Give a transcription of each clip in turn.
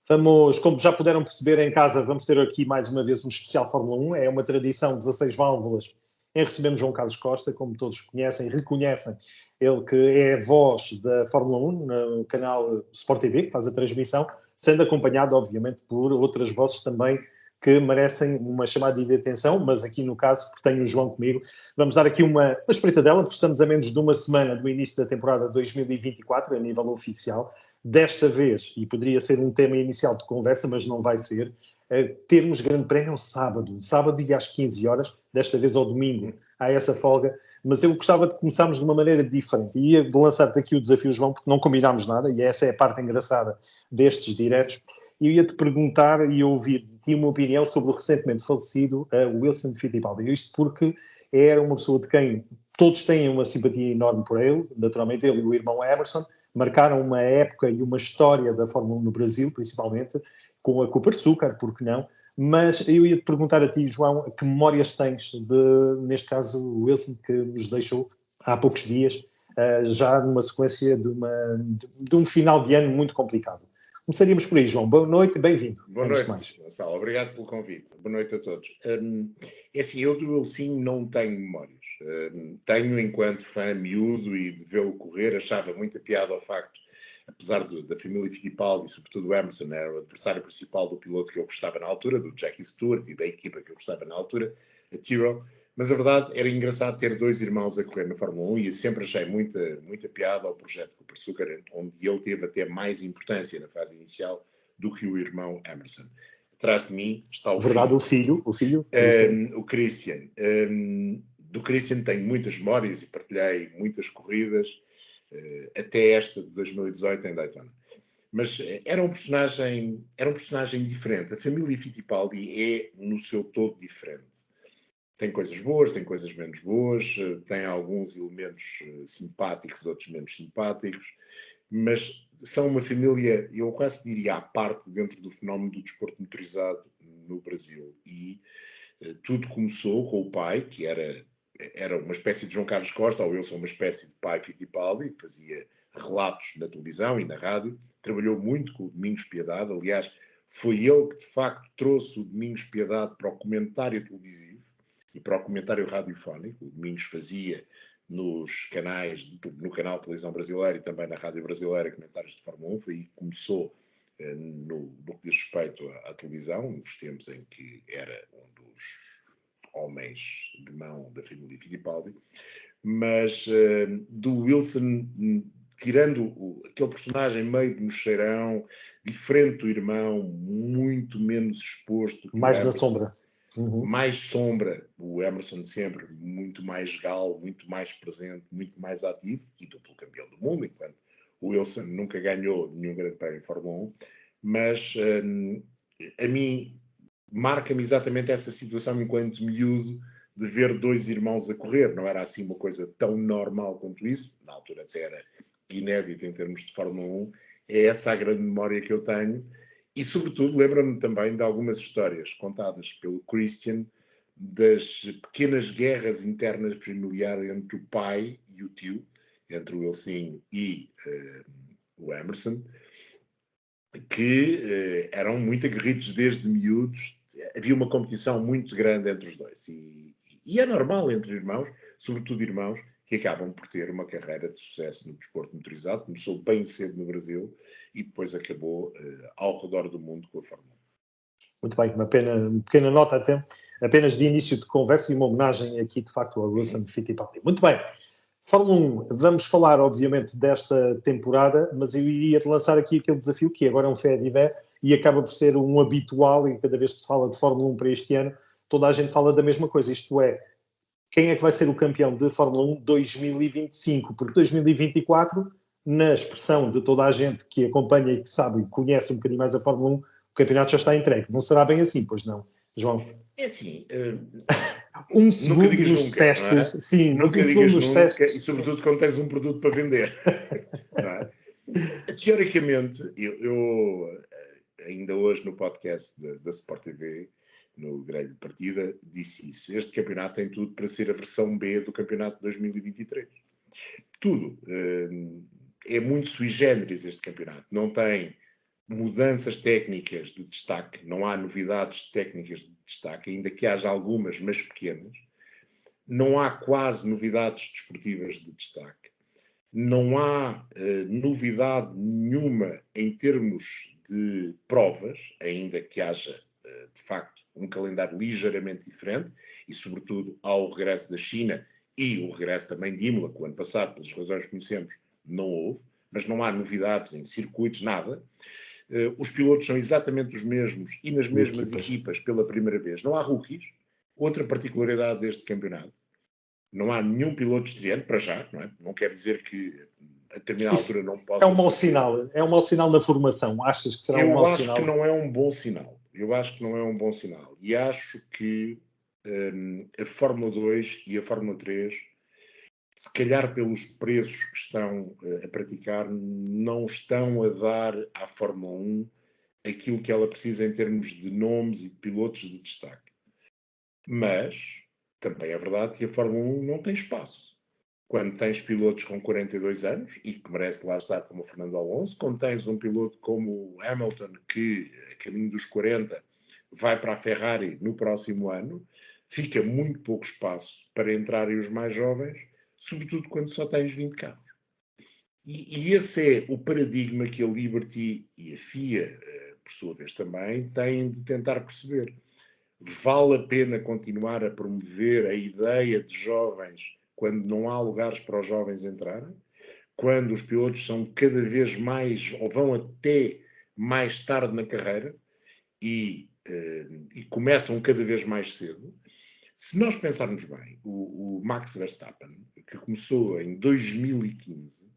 Vamos, como já puderam perceber em casa, vamos ter aqui mais uma vez um especial Fórmula 1. É uma tradição, 16 válvulas, em recebemos João Carlos Costa, como todos conhecem, reconhecem. Ele que é a voz da Fórmula 1 no canal Sport TV, que faz a transmissão, sendo acompanhado, obviamente, por outras vozes também que merecem uma chamada de atenção, mas aqui no caso, porque tenho o João comigo, vamos dar aqui uma espreitadela, porque estamos a menos de uma semana do início da temporada 2024, a nível oficial. Desta vez, e poderia ser um tema inicial de conversa, mas não vai ser, termos grande prémio ao sábado e às 15 horas, desta vez ao domingo, há essa folga, mas eu gostava de começarmos de uma maneira diferente, e ia lançar-te aqui o desafio, João, porque não combinámos nada, e essa é a parte engraçada destes diretos. Eu ia-te perguntar e ouvir de ti uma opinião sobre o recentemente falecido Wilson Fittipaldi. Isto porque era uma pessoa de quem todos têm uma simpatia enorme por ele, naturalmente ele e o irmão Emerson, marcaram uma época e uma história da Fórmula 1 no Brasil, principalmente, com a Cooper Sucar, porque não? Mas eu ia-te perguntar a ti, João, que memórias tens de, neste caso, o Wilson, que nos deixou há poucos dias, já numa sequência de um final de ano muito complicado. Começaríamos por aí, João. Boa noite, bem-vindo. Boa noite, Gonçalo. Obrigado pelo convite. Boa noite a todos. É assim, eu do Wilson não tenho memórias. Tenho enquanto fã miúdo e de vê-lo correr, achava muita piada ao facto, apesar da família Fittipaldi e sobretudo o Emerson, era o adversário principal do piloto que eu gostava na altura, do Jackie Stewart e da equipa que eu gostava na altura, a Tyrrell. Mas a verdade era engraçado ter dois irmãos a correr na Fórmula 1 e sempre achei muita piada ao projeto Cooper Sucar, onde ele teve até mais importância na fase inicial do que o irmão Emerson. Atrás de mim está o verdade, filho. O filho. O Christian. Do Christian tenho muitas memórias e partilhei muitas corridas, até esta de 2018 em Daytona. Mas era um personagem diferente. A família Fittipaldi é, no seu todo, diferente. Tem coisas boas, tem coisas menos boas, tem alguns elementos simpáticos, outros menos simpáticos, mas são uma família, eu quase diria, à parte dentro do fenómeno do desporto motorizado no Brasil. E tudo começou com o pai, que era uma espécie de João Carlos Costa, ou eu sou uma espécie de pai Fittipaldi, fazia relatos na televisão e na rádio, trabalhou muito com o Domingos Piedade, aliás, foi ele que de facto trouxe o Domingos Piedade para o comentário televisivo e para o comentário radiofónico. O Domingos fazia nos canais, no canal de televisão brasileira e também na rádio brasileira, comentários de Fórmula 1, foi aí que começou no que diz respeito à televisão, nos tempos em que era um dos homens de mão da família Fittipaldi. Mas do Wilson, tirando aquele personagem meio de mocheirão, diferente do irmão, muito menos exposto que mais o Emerson, na sombra. Mais sombra, o Emerson sempre muito mais galo, muito mais presente, muito mais ativo e duplo campeão do mundo, enquanto o Wilson nunca ganhou nenhum grande prémio em Fórmula 1, mas a mim marca-me exatamente essa situação enquanto miúdo de ver dois irmãos a correr. Não era assim uma coisa tão normal quanto isso, na altura até era inédito em termos de Fórmula 1, é essa a grande memória que eu tenho. E, sobretudo, lembro-me também de algumas histórias contadas pelo Christian das pequenas guerras internas familiares entre o pai e o tio, entre o Wilson e o Emerson, que eram muito aguerridos desde miúdos. Havia uma competição muito grande entre os dois. E é normal entre irmãos, sobretudo irmãos, que acabam por ter uma carreira de sucesso no desporto motorizado. Começou bem cedo no Brasil e depois acabou ao redor do mundo com a Fórmula 1. Muito bem, uma pequena nota até, apenas de início de conversa e uma homenagem aqui, de facto, ao Wilson Fittipaldi. Muito bem. Fórmula 1, vamos falar, obviamente, desta temporada, mas eu iria-te lançar aqui aquele desafio que agora é um fait divers e acaba por ser um habitual, e cada vez que se fala de Fórmula 1 para este ano, toda a gente fala da mesma coisa, isto é, quem é que vai ser o campeão de Fórmula 1 2025? Porque 2024, na expressão de toda a gente que acompanha e que sabe e conhece um bocadinho mais a Fórmula 1, o campeonato já está entregue. Não será bem assim, pois não, João? É assim... um segundo nos nunca, testes. é? Sim, nunca mas um digas segundo nos nunca, testes. e sobretudo quando tens um produto para vender. Não é? Teoricamente, eu ainda hoje no podcast da Sport TV, no grelho de partida, disse isso. Este campeonato tem tudo para ser a versão B do campeonato de 2023. Tudo. É muito sui generis este campeonato. Não tem mudanças técnicas de destaque, não há novidades técnicas de destaque, ainda que haja algumas, mas pequenas. Não há quase novidades desportivas de destaque. Não há novidade nenhuma em termos de provas, ainda que haja, de facto, um calendário ligeiramente diferente, e, sobretudo, ao regresso da China e o regresso também de Imola, que o ano passado, pelas razões que conhecemos, não houve, mas não há novidades em circuitos, nada. Os pilotos são exatamente os mesmos e nas mesmas equipas pela primeira vez. Não há rookies. Outra particularidade deste campeonato. Não há nenhum piloto estreante, para já, não é? Não quer dizer que a determinada altura não possa é um mau sinal. É um mau sinal da formação. Achas que será um mau sinal? Eu acho que não é um bom sinal. Eu acho que não é um bom sinal. E acho que a Fórmula 2 e a Fórmula 3, se calhar pelos preços que estão a praticar, não estão a dar à Fórmula 1 aquilo que ela precisa em termos de nomes e de pilotos de destaque. Mas também é verdade que a Fórmula 1 não tem espaço. Quando tens pilotos com 42 anos, e que merece lá estar como o Fernando Alonso, quando tens um piloto como o Hamilton, que a caminho dos 40 vai para a Ferrari no próximo ano, fica muito pouco espaço para entrarem os mais jovens, sobretudo quando só tens 20 carros. E esse é o paradigma que a Liberty e a FIA, por sua vez também, têm de tentar perceber. Vale a pena continuar a promover a ideia de jovens quando não há lugares para os jovens entrarem? Quando os pilotos são cada vez mais, ou vão até mais tarde na carreira e começam cada vez mais cedo? Se nós pensarmos bem, o Max Verstappen, que começou em 2015,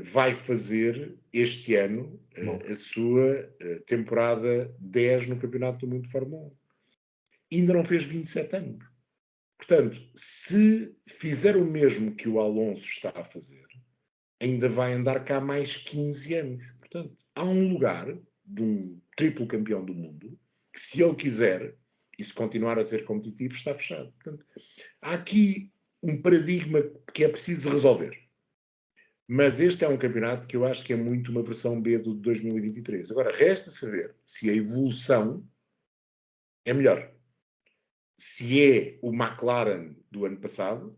vai fazer este ano a sua temporada 10 no Campeonato do Mundo de Fórmula 1. Ainda não fez 27 anos. Portanto, se fizer o mesmo que o Alonso está a fazer, ainda vai andar cá mais 15 anos. Portanto, há um lugar de um triplo campeão do mundo que, se ele quiser, e se continuar a ser competitivo, está fechado. Portanto, há aqui um paradigma que é preciso resolver. Mas este é um campeonato que eu acho que é muito uma versão B do de 2023. Agora, resta saber se a evolução é melhor. Se é o McLaren do ano passado,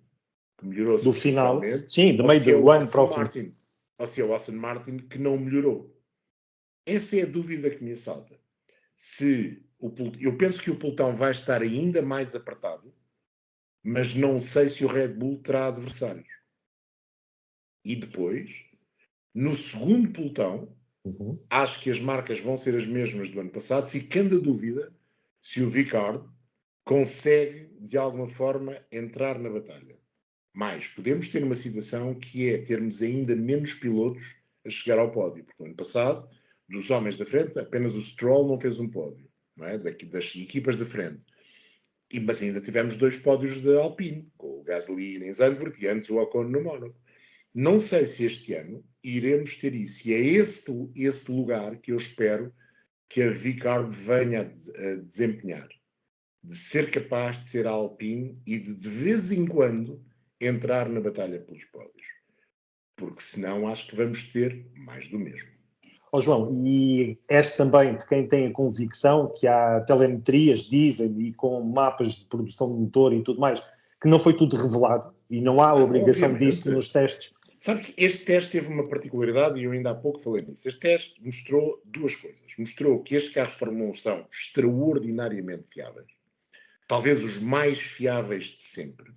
que melhorou Do final, substancialmente, sim, do ou meio se é do o ano para o Aston fim. Martin, ou se é o Aston Martin que não melhorou. Essa é a dúvida que me assalta. Eu penso que o pelotão vai estar ainda mais apertado, mas não sei se o Red Bull terá adversários. E depois, no segundo pelotão, acho que as marcas vão ser as mesmas do ano passado, ficando a dúvida se o Ricciardo consegue, de alguma forma, entrar na batalha. Mas podemos ter uma situação que é termos ainda menos pilotos a chegar ao pódio. Porque no ano passado, dos homens da frente, apenas o Stroll não fez um pódio, não é? Das equipas da frente. Mas ainda tivemos 2 pódios de Alpine, com o Gasly em Zandvoort e antes o Ocon no Mónaco. Não sei se este ano iremos ter isso. E é esse lugar que eu espero que a Ricciardo venha a desempenhar. De ser capaz de ser a Alpine e de vez em quando, entrar na batalha pelos pódios. Porque senão acho que vamos ter mais do mesmo. João, e és também de quem tem a convicção que há telemetrias, dizem, e com mapas de produção de motor e tudo mais, que não foi tudo revelado e não há obrigação disso nos testes. Sabe que este teste teve uma particularidade e eu ainda há pouco falei nisso. Este teste mostrou 2 coisas. Mostrou que estes carros de Fórmula 1 são extraordinariamente fiáveis. Talvez os mais fiáveis de sempre.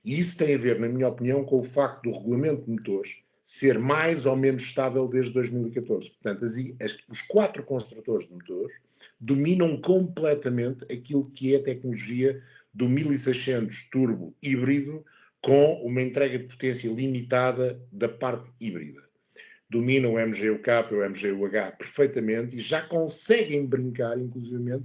E isso tem a ver, na minha opinião, com o facto do regulamento de motores ser mais ou menos estável desde 2014. Portanto, os 4 construtores de motores dominam completamente aquilo que é a tecnologia do 1600 turbo híbrido com uma entrega de potência limitada da parte híbrida. Dominam o MGU-K e o MGU-H perfeitamente e já conseguem brincar, inclusivamente,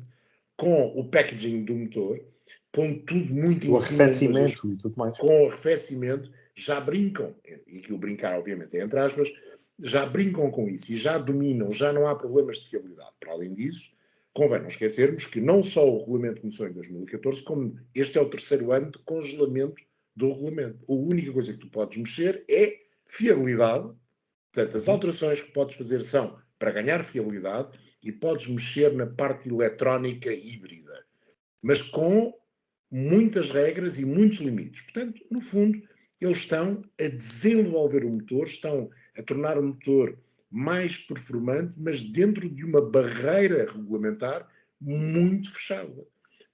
com o packaging do motor, pondo tudo muito em cima. O arrefecimento e tudo mais. Com o arrefecimento, já brincam, e aqui o brincar, obviamente, é entre aspas, já brincam com isso e já dominam, já não há problemas de fiabilidade. Para além disso, convém não esquecermos que não só o regulamento começou em 2014, como este é o 3º ano de congelamento do regulamento. A única coisa que tu podes mexer é fiabilidade. Portanto, as alterações que podes fazer são para ganhar fiabilidade e podes mexer na parte eletrónica híbrida, mas com muitas regras e muitos limites. Portanto, no fundo, eles estão a desenvolver o motor, estão a tornar o motor mais performante, mas dentro de uma barreira regulamentar muito fechada.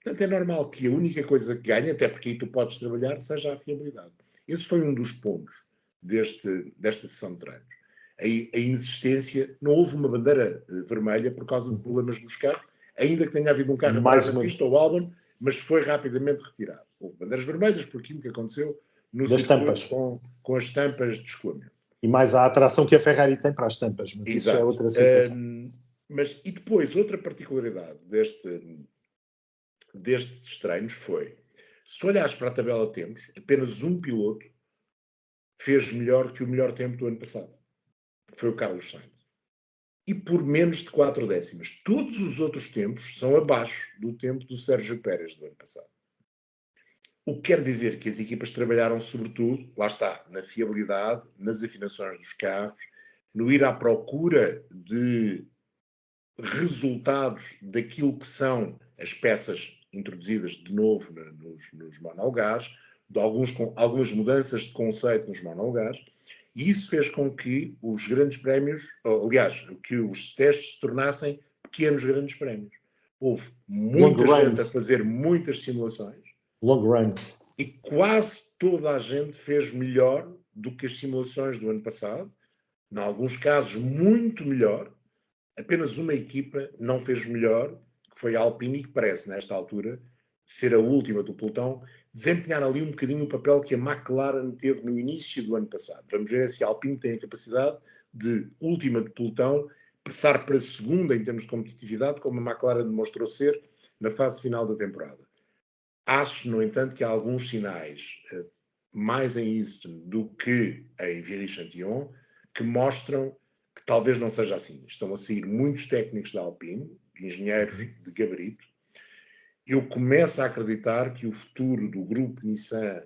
Portanto, é normal que a única coisa que ganhe, até porque aí tu podes trabalhar, seja a fiabilidade. Esse foi um dos pontos desta sessão de treinos. A inexistência, não houve uma bandeira vermelha por causa de problemas nos carros, ainda que tenha havido um carro a parar na pista, o Albon, mas foi rapidamente retirado. Houve bandeiras vermelhas por aquilo que aconteceu no circuito com as tampas de escoamento. E mais a atração que a Ferrari tem para as tampas, mas exato. Isso é outra situação. E depois, outra particularidade destes treinos foi, se olhares para a tabela de tempos, apenas um piloto fez melhor que o melhor tempo do ano passado. Foi o Carlos Sainz. E por menos de 4 décimas. Todos os outros tempos são abaixo do tempo do Sérgio Pérez do ano passado. O que quer dizer que as equipas trabalharam sobretudo, lá está, na fiabilidade, nas afinações dos carros, no ir à procura de resultados daquilo que são as peças introduzidas de novo nos monolugares, de algumas mudanças de conceito nos monolugares, e isso fez com que os grandes prémios, aliás, que os testes se tornassem pequenos grandes prémios. Houve muita gente a fazer muitas simulações. Long run. E quase toda a gente fez melhor do que as simulações do ano passado. Em alguns casos, muito melhor. Apenas uma equipa não fez melhor, que foi a Alpine, que parece, nesta altura, ser a última do pelotão, desempenhar ali um bocadinho o papel que a McLaren teve no início do ano passado. Vamos ver se a Alpine tem a capacidade de, última do pelotão, passar para a segunda em termos de competitividade, como a McLaren demonstrou ser na fase final da temporada. Acho, no entanto, que há alguns sinais, mais em Easton do que em Viry-Châtillon, que mostram que talvez não seja assim. Estão a sair muitos técnicos da Alpine, engenheiros de gabarito. Eu começo a acreditar que o futuro do grupo Nissan,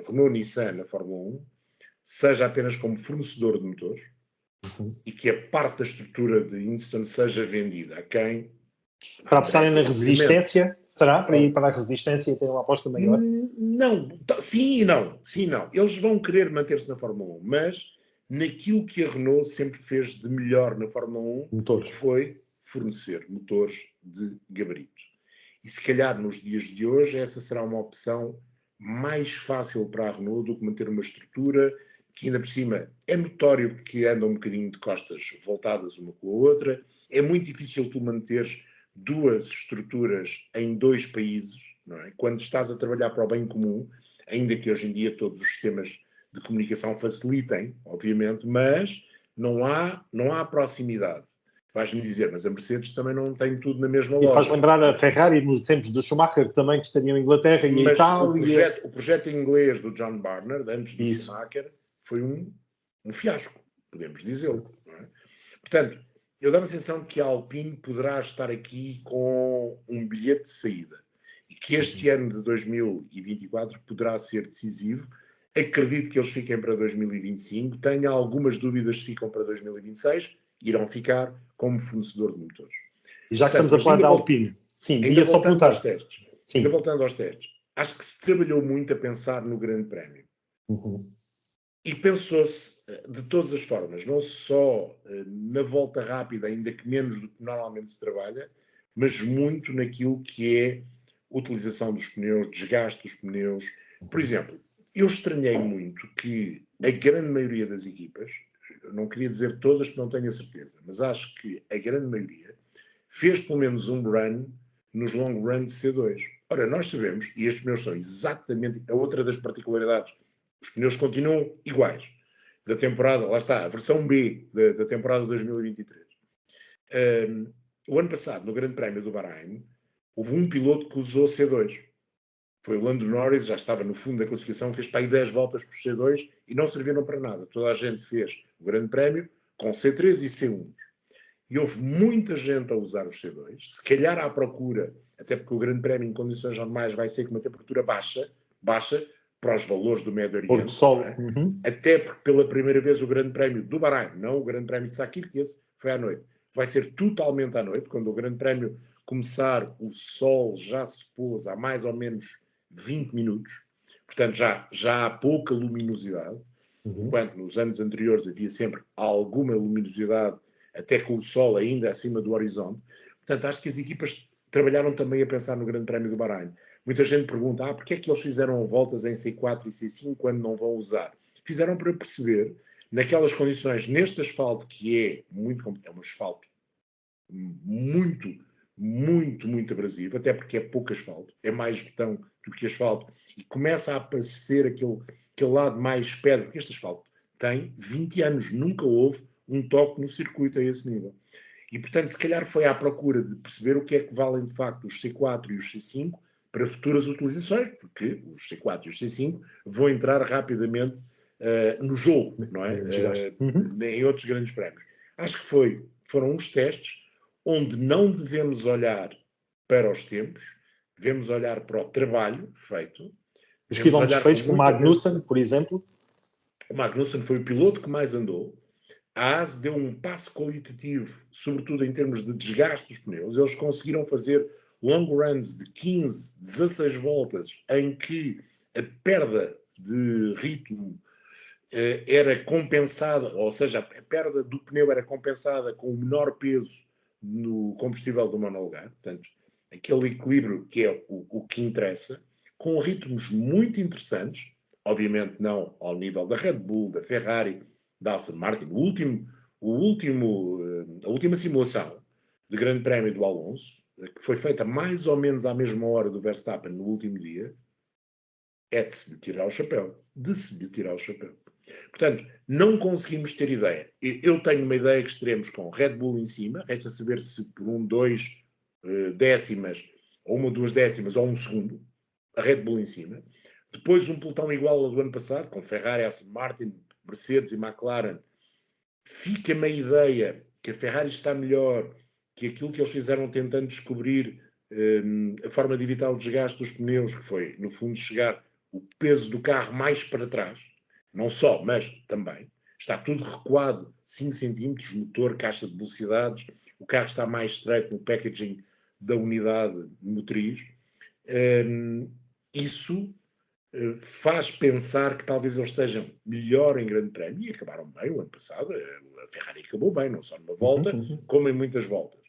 Renault-Nissan na Fórmula 1 seja apenas como fornecedor de motores e que a parte da estrutura de Easton seja vendida a quem? Para apostarem na resistência? Será? Para ir para a resistência e ter uma aposta maior? Não. Sim e não. Sim e não. Eles vão querer manter-se na Fórmula 1, mas naquilo que a Renault sempre fez de melhor na Fórmula 1 motores. Foi fornecer motores de gabarito. E se calhar nos dias de hoje essa será uma opção mais fácil para a Renault do que manter uma estrutura que ainda por cima é notório que anda um bocadinho de costas voltadas uma com a outra. É muito difícil tu manteres duas estruturas em 2 países, não é? Quando estás a trabalhar para o bem comum, ainda que hoje em dia todos os sistemas de comunicação facilitem, obviamente, mas não há proximidade. Vais-me dizer, mas a Mercedes também não tem tudo na mesma loja. E faz lembrar a Ferrari nos tempos do Schumacher também, que estariam em Inglaterra e a Itália. O projeto inglês do John Barnard, antes do Schumacher, foi um fiasco, podemos dizê-lo. Não é? Portanto, eu dou a sensação que a Alpine poderá estar aqui com um bilhete de saída e que este ano de 2024 poderá ser decisivo. Acredito que eles fiquem para 2025. Tenho algumas dúvidas se ficam para 2026. Irão ficar como fornecedor de motores. E já que estamos a falar da Alpine, sim, ainda voltando aos testes. Ainda voltando aos testes. Acho que se trabalhou muito a pensar no Grande Prémio. E pensou-se de todas as formas, não só na volta rápida, ainda que menos do que normalmente se trabalha, mas muito naquilo que é a utilização dos pneus, desgaste dos pneus. Por exemplo, eu estranhei muito que a grande maioria das equipas, não queria dizer todas porque não tenho a certeza, mas acho que a grande maioria fez pelo menos um run nos long runs C2. Ora, nós sabemos, e estes pneus são exatamente a outra das particularidades, os pneus continuam iguais. Da temporada, lá está, a versão B da temporada 2023. O ano passado, no Grande Prémio do Bahrein, houve um piloto que usou C2. Foi o Lando Norris, já estava no fundo da classificação, fez para aí 10 voltas por C2 e não serviram para nada. Toda a gente fez o Grande Prémio com C3 e C1. E houve muita gente a usar os C2, se calhar à procura, até porque o Grande Prémio em condições normais vai ser com uma temperatura baixa para os valores do Médio Oriente, sol. Até porque pela primeira vez o Grande Prémio do Bahrein, não o Grande Prémio de Sakir, que esse foi à noite, vai ser totalmente à noite. Quando o Grande Prémio começar, o sol já se pôs há mais ou menos 20 minutos, portanto já há pouca luminosidade, enquanto nos anos anteriores havia sempre alguma luminosidade, até com o sol ainda acima do horizonte. Portanto, acho que as equipas trabalharam também a pensar no Grande Prémio do Bahrein. Muita gente pergunta, porque é que eles fizeram voltas em C4 e C5 quando não vão usar? Fizeram para perceber, naquelas condições, neste asfalto que é um asfalto muito, muito, muito abrasivo, até porque é pouco asfalto, é mais betão do que asfalto, e começa a aparecer aquele lado mais pedra, porque este asfalto tem 20 anos, nunca houve um toque no circuito a esse nível. E, portanto, se calhar foi à procura de perceber o que é que valem, de facto, os C4 e os C5 para futuras utilizações, porque os C4 e os C5 vão entrar rapidamente no jogo, não é? Em outros grandes prémios. Acho que foram uns testes onde não devemos olhar para os tempos, devemos olhar para o trabalho feito. Os quilómetros feitos com o Magnussen, por exemplo. O Magnussen foi o piloto que mais andou. A AS deu um passo qualitativo, sobretudo em termos de desgaste dos pneus. Eles conseguiram fazer long runs de 15, 16 voltas, em que a perda de ritmo era compensada, ou seja, a perda do pneu era compensada com o menor peso no combustível do monolugar. Portanto, aquele equilíbrio que é o que interessa, com ritmos muito interessantes, obviamente não ao nível da Red Bull, da Ferrari, da Aston Martin. A última simulação de Grande Prémio do Alonso, que foi feita mais ou menos à mesma hora do Verstappen no último dia, é de se lhe tirar o chapéu. Portanto, não conseguimos ter ideia. Eu tenho uma ideia que estaremos com Red Bull em cima, resta saber se por 1, 2 décimas, ou 1, 2 décimas, ou 1 segundo, a Red Bull em cima. Depois um pelotão igual ao do ano passado, com Ferrari, Aston Martin, Mercedes e McLaren. Fica-me a ideia que a Ferrari está melhor, que aquilo que eles fizeram tentando descobrir a forma de evitar o desgaste dos pneus, que foi, no fundo, chegar o peso do carro mais para trás, não só, mas também. Está tudo recuado 5 centímetros, motor, caixa de velocidades, o carro está mais estreito no packaging da unidade motriz. Isso faz pensar que talvez eles estejam melhor em Grande Prémio, e acabaram bem o ano passado. A Ferrari acabou bem, não só numa volta, como em muitas voltas.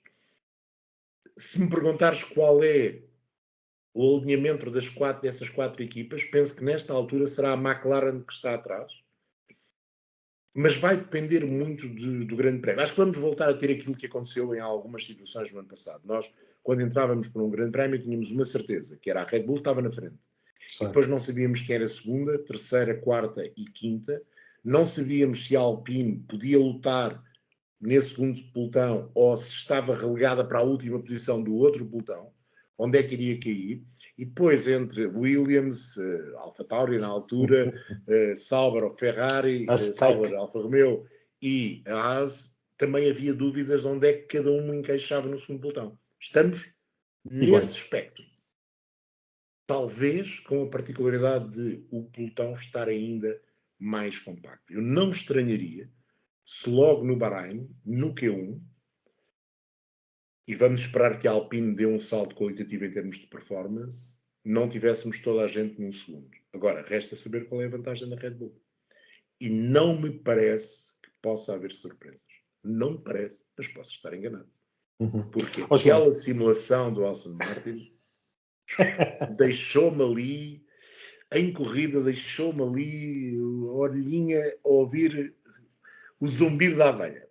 Se me perguntares qual é o alinhamento dessas 4 equipas, penso que nesta altura será a McLaren que está atrás, mas vai depender muito do Grande Prémio. Acho que vamos voltar a ter aquilo que aconteceu em algumas situações no ano passado. Nós, quando entrávamos para um Grande Prémio, tínhamos uma certeza, que era a Red Bull estava na frente. E depois não sabíamos quem era segunda, terceira, quarta e quinta. Não sabíamos se a Alpine podia lutar nesse segundo pelotão ou se estava relegada para a última posição do outro pelotão, onde é que iria cair. E depois, entre Williams, AlphaTauri na altura, Sauber ou Ferrari, Sauber, Alfa Romeo e a Haas, também havia dúvidas de onde é que cada um encaixava no segundo pelotão. Estamos nesse espectro. Talvez com a particularidade de o pelotão estar ainda mais compacto. Eu não estranharia se logo no Bahrein, no Q1, e vamos esperar que a Alpine dê um salto qualitativo em termos de performance, não tivéssemos toda a gente num segundo. Agora, resta saber qual é a vantagem da Red Bull. E não me parece que possa haver surpresas. Não me parece, mas posso estar enganado. Porque aquela simulação do Aston Martin deixou-me ali, em corrida, deixou-me ali a orelhinha a ouvir o zumbido da abelha.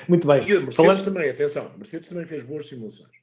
Muito bem. E a Mercedes também, atenção, a Mercedes também fez boas simulações.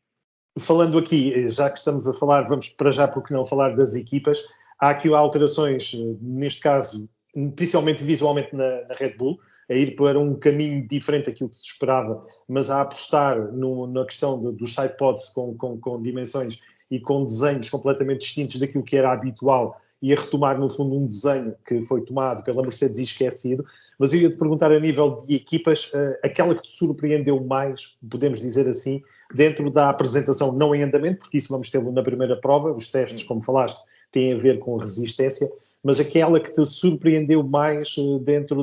Falando aqui, já que estamos a falar, vamos para já, porque não falar das equipas, há aqui alterações, neste caso, principalmente visualmente na Red Bull, a ir para um caminho diferente daquilo que se esperava, mas a apostar na questão dos sidepods com dimensões e com desenhos completamente distintos daquilo que era habitual, e a retomar, no fundo, um desenho que foi tomado pela Mercedes e esquecido. Mas eu ia-te perguntar, a nível de equipas, aquela que te surpreendeu mais, podemos dizer assim, dentro da apresentação não em andamento, porque isso vamos tê-lo na primeira prova, os testes, como falaste, têm a ver com resistência, mas aquela que te surpreendeu mais dentro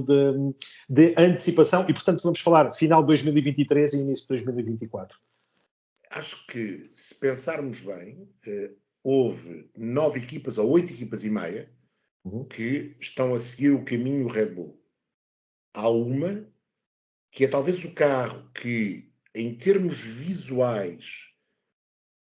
de antecipação, e portanto vamos falar final de 2023 e início de 2024. Acho que, se pensarmos bem, houve 9 equipas ou 8 equipas e meia que estão a seguir o caminho Red Bull. Há uma que é talvez o carro que, em termos visuais,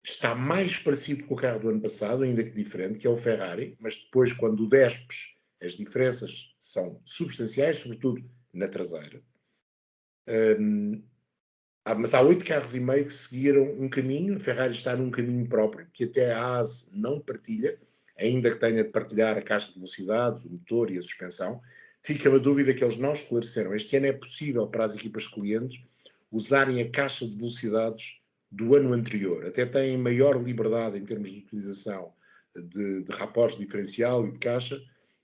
está mais parecido com o carro do ano passado, ainda que diferente, que é o Ferrari, mas depois, quando o despes, as diferenças são substanciais, sobretudo na traseira. Mas há 8 carros e meio que seguiram um caminho. A Ferrari está num caminho próprio, que até a AS não partilha, ainda que tenha de partilhar a caixa de velocidades, o motor e a suspensão. Fica uma dúvida que eles não esclareceram. Este ano é possível para as equipas clientes usarem a caixa de velocidades do ano anterior. Até têm maior liberdade em termos de utilização de rapós diferencial e de caixa,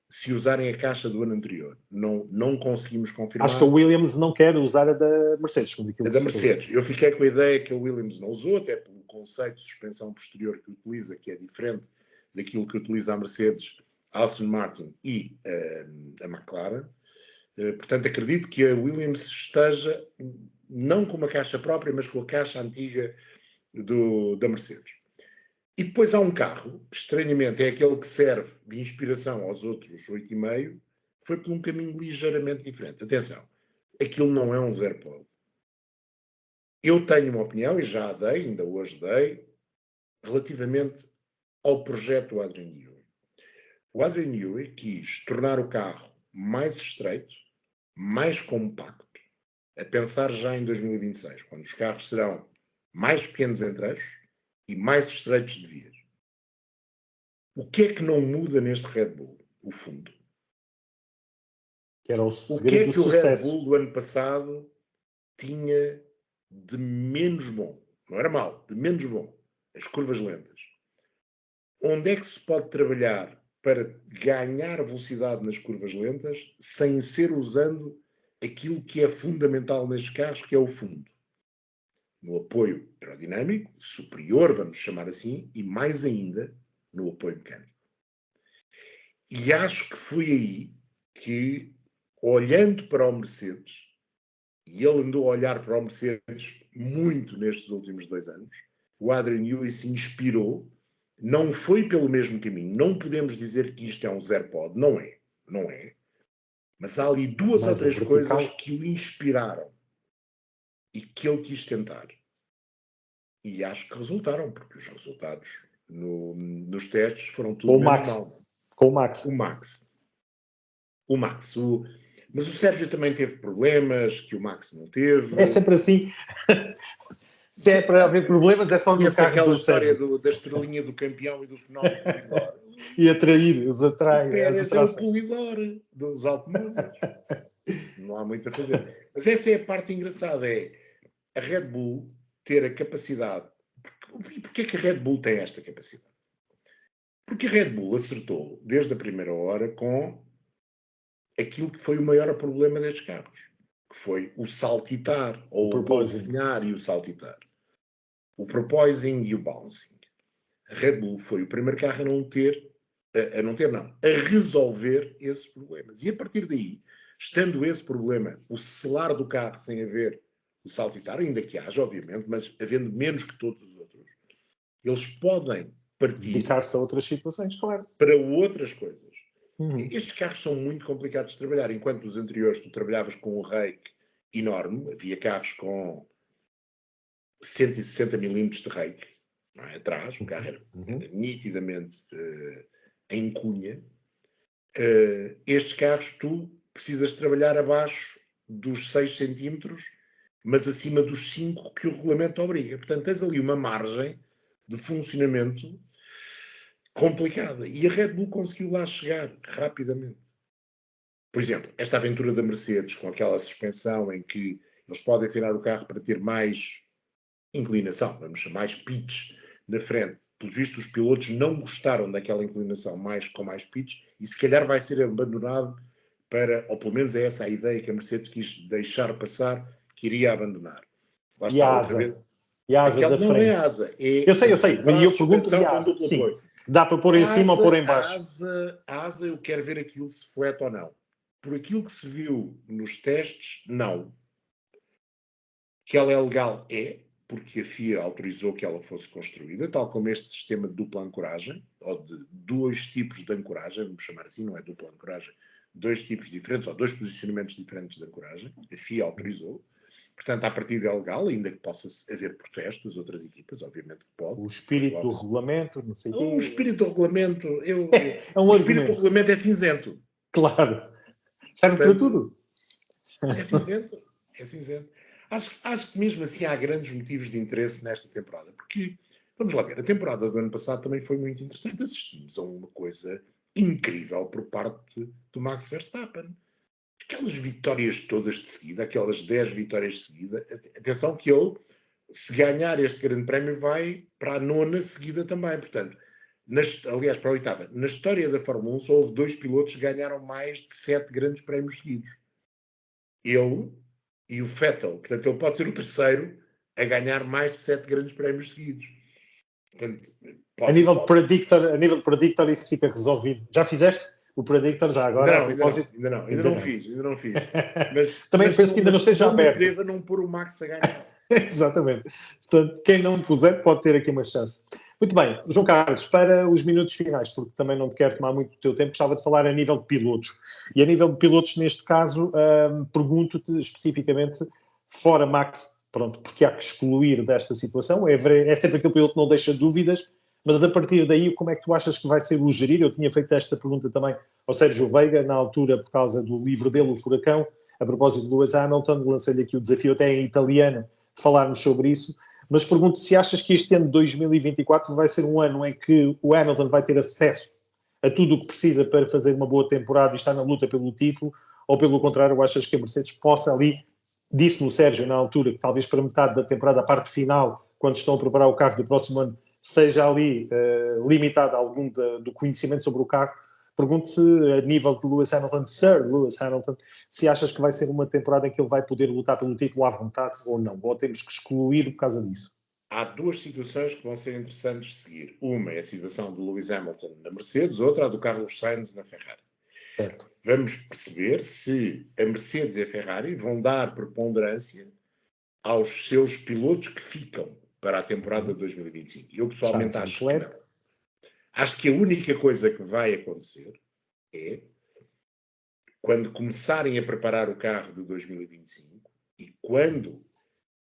se usarem a caixa do ano anterior. Não conseguimos confirmar. Acho que a Williams não quer usar a da Mercedes. A da Mercedes. Eu fiquei com a ideia que a Williams não usou, até pelo conceito de suspensão posterior que utiliza, que é diferente daquilo que utiliza a Mercedes, a Aston Martin e a McLaren. Portanto, acredito que a Williams esteja não com uma caixa própria, mas com a caixa antiga da Mercedes. E depois há um carro, que estranhamente é aquele que serve de inspiração aos outros 8,5, foi por um caminho ligeiramente diferente. Atenção, aquilo não é um zero pole. Eu tenho uma opinião, e já a dei, ainda hoje dei, relativamente ao projeto do Adrian Newey. O Adrian Newey quis tornar o carro mais estreito, mais compacto, a pensar já em 2026, quando os carros serão mais pequenos em trechos e mais estreitos de vias. O que é que não muda neste Red Bull? O fundo. Que era o que é que o Red sucesso. Bull do ano passado tinha de menos bom? Não era mau, de menos bom. As curvas lentas. Onde é que se pode trabalhar para ganhar velocidade nas curvas lentas sem ser usando aquilo que é fundamental nestes carros, que é o fundo? No apoio aerodinâmico, superior, vamos chamar assim, e mais ainda no apoio mecânico. E acho que foi aí que, olhando para o Mercedes, e ele andou a olhar para o Mercedes muito nestes últimos 2 anos, o Adrian Newey se inspirou, não foi pelo mesmo caminho, não podemos dizer que isto é um zero pod, não é, mas há ali 2 ou 3 coisas que o inspiraram e que ele quis tentar. E acho que resultaram, porque os resultados nos testes foram tudo menos mal. Com o Max. Mas o Sérgio também teve problemas que o Max não teve. É sempre assim. Se é para haver problemas, é só no carro aquela do história Sérgio. da estrelinha do campeão e do fenómeno polidor. E atrair, os atrai. O Pérez é o polidor dos automóveis. Não há muito a fazer. Mas essa é a parte engraçada, é a Red Bull ter a capacidade. Porquê é que a Red Bull tem esta capacidade? Porque a Red Bull acertou desde a primeira hora com aquilo que foi o maior problema destes carros, que foi o saltitar, ou o golfinhar e o saltitar. O proposing e o bouncing. A Red Bull foi o primeiro carro a resolver esses problemas. E a partir daí, estando esse problema, o selar do carro sem haver o saltitar, ainda que haja, obviamente, mas havendo menos que todos os outros, eles podem partir... dedicar-se a outras situações, claro. Para outras coisas. Estes carros são muito complicados de trabalhar. Enquanto os anteriores tu trabalhavas com um rake enorme, havia carros com 160 milímetros de rake, não é? Atrás, o carro era nitidamente em cunha. Estes carros tu precisas trabalhar abaixo dos 6 centímetros, mas acima dos 5 que o regulamento obriga. Portanto, tens ali uma margem de funcionamento complicada. E a Red Bull conseguiu lá chegar rapidamente. Por exemplo, esta aventura da Mercedes, com aquela suspensão em que eles podem afinar o carro para ter mais inclinação, vamos chamar mais pitch na frente. Pelos vistos, os pilotos não gostaram daquela inclinação com mais pitch e se calhar vai ser abandonado para, ou pelo menos é essa a ideia que a Mercedes quis deixar passar, que iria abandonar. Lá está, outra vez. E a asa Aquela da não é frente. asa, é Eu sei, e eu pergunto suspensão de com asa. duplo Sim. apoio. Dá para pôr em cima ou pôr em A baixo? asa, eu quero ver aquilo se flete ou não. Por aquilo que se viu nos testes, não. Que ela é legal, porque a FIA autorizou que ela fosse construída, tal como este sistema de dupla ancoragem, ou de dois tipos de ancoragem, vamos chamar assim, não é dupla ancoragem, dois tipos diferentes, ou dois posicionamentos diferentes de ancoragem, a FIA autorizou. Portanto, à partida é legal, ainda que possa haver protesto das outras equipas, obviamente que pode. O espírito do regulamento, não sei o quê. O espírito do regulamento, É um o espírito do argumento. regulamento é cinzento. Claro. Serve para tudo. É cinzento. É cinzento. Acho que mesmo assim há grandes motivos de interesse nesta temporada, porque, vamos lá ver, a temporada do ano passado também foi muito interessante. Assistimos a uma coisa incrível por parte do Max Verstappen. Aquelas vitórias todas de seguida, aquelas 10 vitórias de seguida, atenção que ele, se ganhar este grande prémio, vai para a 9ª seguida também. Portanto, aliás, para a 8ª. Na história da Fórmula 1 só houve 2 pilotos que ganharam mais de 7 grandes prémios seguidos. Ele e o Vettel. Portanto, ele pode ser o terceiro a ganhar mais de 7 grandes prémios seguidos. Portanto, A nível de predictor, isso fica resolvido. Já fizeste o predictor já agora? Ainda não fiz. Mas, também penso que ainda não esteja aberto. Não me atrevo a não pôr o Max a ganhar. Exatamente. Portanto, quem não puser pode ter aqui uma chance. Muito bem, João Carlos, para os minutos finais, porque também não te quero tomar muito do teu tempo, gostava de falar a nível de pilotos. E a nível de pilotos, neste caso, pergunto-te especificamente, fora Max, pronto, porque há que excluir desta situação, é sempre aquele piloto que não deixa dúvidas, mas a partir daí, como é que tu achas que vai ser o gerir? Eu tinha feito esta pergunta também ao Sérgio Veiga, na altura, por causa do livro dele, O Furacão, a propósito de Lewis Hamilton, lancei-lhe aqui o desafio até em italiano, falarmos sobre isso, mas pergunto se achas que este ano de 2024 vai ser um ano em que o Hamilton vai ter acesso a tudo o que precisa para fazer uma boa temporada e estar na luta pelo título, ou pelo contrário, achas que a Mercedes possa ali, disse-me o Sérgio na altura, que talvez para metade da temporada, a parte final, quando estão a preparar o carro do próximo ano, seja ali limitado a algum do conhecimento sobre o carro. Pergunto-se, a nível de Lewis Hamilton, Sir Lewis Hamilton, se achas que vai ser uma temporada em que ele vai poder lutar pelo título à vontade ou não, ou temos que excluir por causa disso? Há duas situações que vão ser interessantes de seguir. Uma é a situação do Lewis Hamilton na Mercedes, outra a do Carlos Sainz na Ferrari. Certo. Vamos perceber se a Mercedes e a Ferrari vão dar preponderância aos seus pilotos que ficam para a temporada de 2025. Eu pessoalmente acho que não. Acho que a única coisa que vai acontecer é, quando começarem a preparar o carro de 2025 e quando